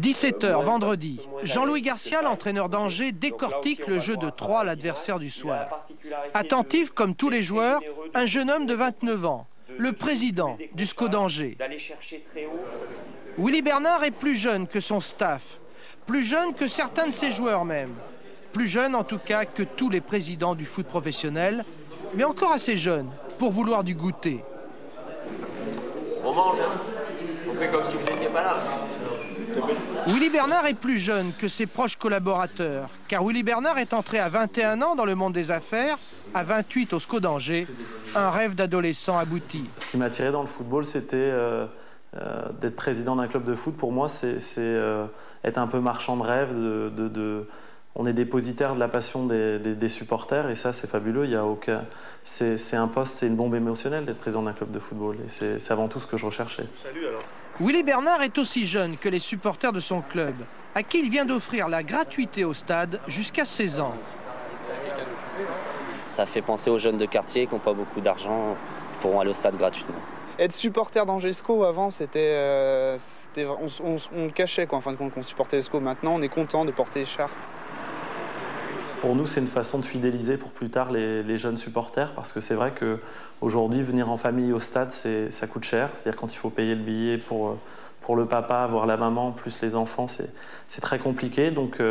17h vendredi, Jean-Louis Garcia, l'entraîneur d'Angers, décortique le jeu de Troyes, l'adversaire du soir. Attentif, comme tous les joueurs, un jeune homme de 29 ans, le président du SCO d'Angers. Willy Bernard est plus jeune que son staff, plus jeune que certains de ses joueurs même. Plus jeune en tout cas que tous les présidents du foot professionnel, mais encore assez jeune pour vouloir du goûter. On mange, hein. On fait comme si vous n'étiez pas là. Willy Bernard est plus jeune que ses proches collaborateurs, car Willy Bernard est entré à 21 ans dans le monde des affaires, à 28 au SCO d'Angers, un rêve d'adolescent abouti. Ce qui m'a attiré dans le football, c'était d'être président d'un club de foot. Pour moi, c'est être un peu marchand de rêve. On est dépositaire de la passion des supporters, et ça, c'est fabuleux. Il y a aucun... C'est un poste, c'est une bombe émotionnelle d'être président d'un club de football, et c'est avant tout ce que je recherchais. Salut alors. Willy Bernard est aussi jeune que les supporters de son club, à qui il vient d'offrir la gratuité au stade jusqu'à 16 ans. Ça fait penser aux jeunes de quartier qui n'ont pas beaucoup d'argent, pourront aller au stade gratuitement. Être supporter d'Angers SCO avant, on le cachait quoi, en fin de compte, qu'on supportait le SCO. Maintenant, on est content de porter l'écharpe. Pour nous, c'est une façon de fidéliser pour plus tard les jeunes supporters, parce que c'est vrai qu'aujourd'hui, venir en famille au stade, ça coûte cher. C'est-à-dire quand il faut payer le billet pour le papa, voir la maman, plus les enfants, c'est très compliqué. Donc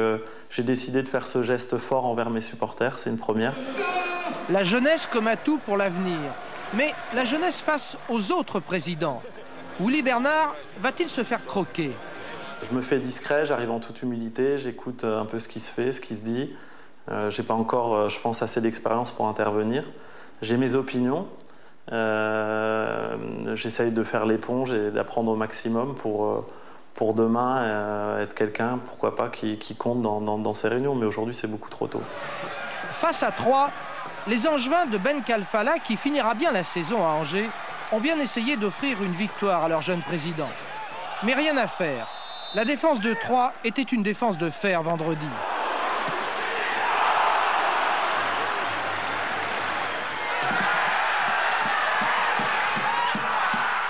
j'ai décidé de faire ce geste fort envers mes supporters, c'est une première. La jeunesse comme atout pour l'avenir, mais la jeunesse face aux autres présidents. Willy Bernard va-t-il se faire croquer? Je me fais discret, j'arrive en toute humilité, j'écoute un peu ce qui se fait, ce qui se dit. J'ai pas encore, je pense, assez d'expérience pour intervenir. J'ai mes opinions. J'essaye de faire l'éponge et d'apprendre au maximum pour demain être quelqu'un, pourquoi pas, qui compte dans ces réunions. Mais aujourd'hui, c'est beaucoup trop tôt. Face à Troyes, les Angevins de Ben Kalfala, qui finira bien la saison à Angers, ont bien essayé d'offrir une victoire à leur jeune président. Mais rien à faire. La défense de Troyes était une défense de fer vendredi.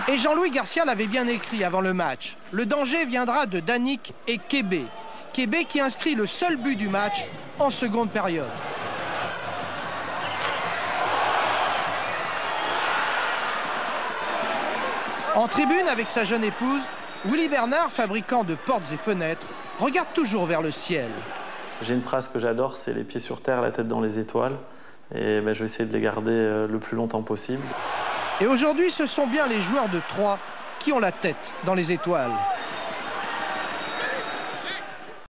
Et Jean-Louis Garcia l'avait bien écrit avant le match. Le danger viendra de Danick et Kébé. Kébé qui inscrit le seul but du match en seconde période. En tribune avec sa jeune épouse, Willy Bernard, fabricant de portes et fenêtres, regarde toujours vers le ciel. J'ai une phrase que j'adore, c'est les pieds sur terre, la tête dans les étoiles. Et je vais essayer de les garder le plus longtemps possible. Et aujourd'hui, ce sont bien les joueurs de Troyes qui ont la tête dans les étoiles.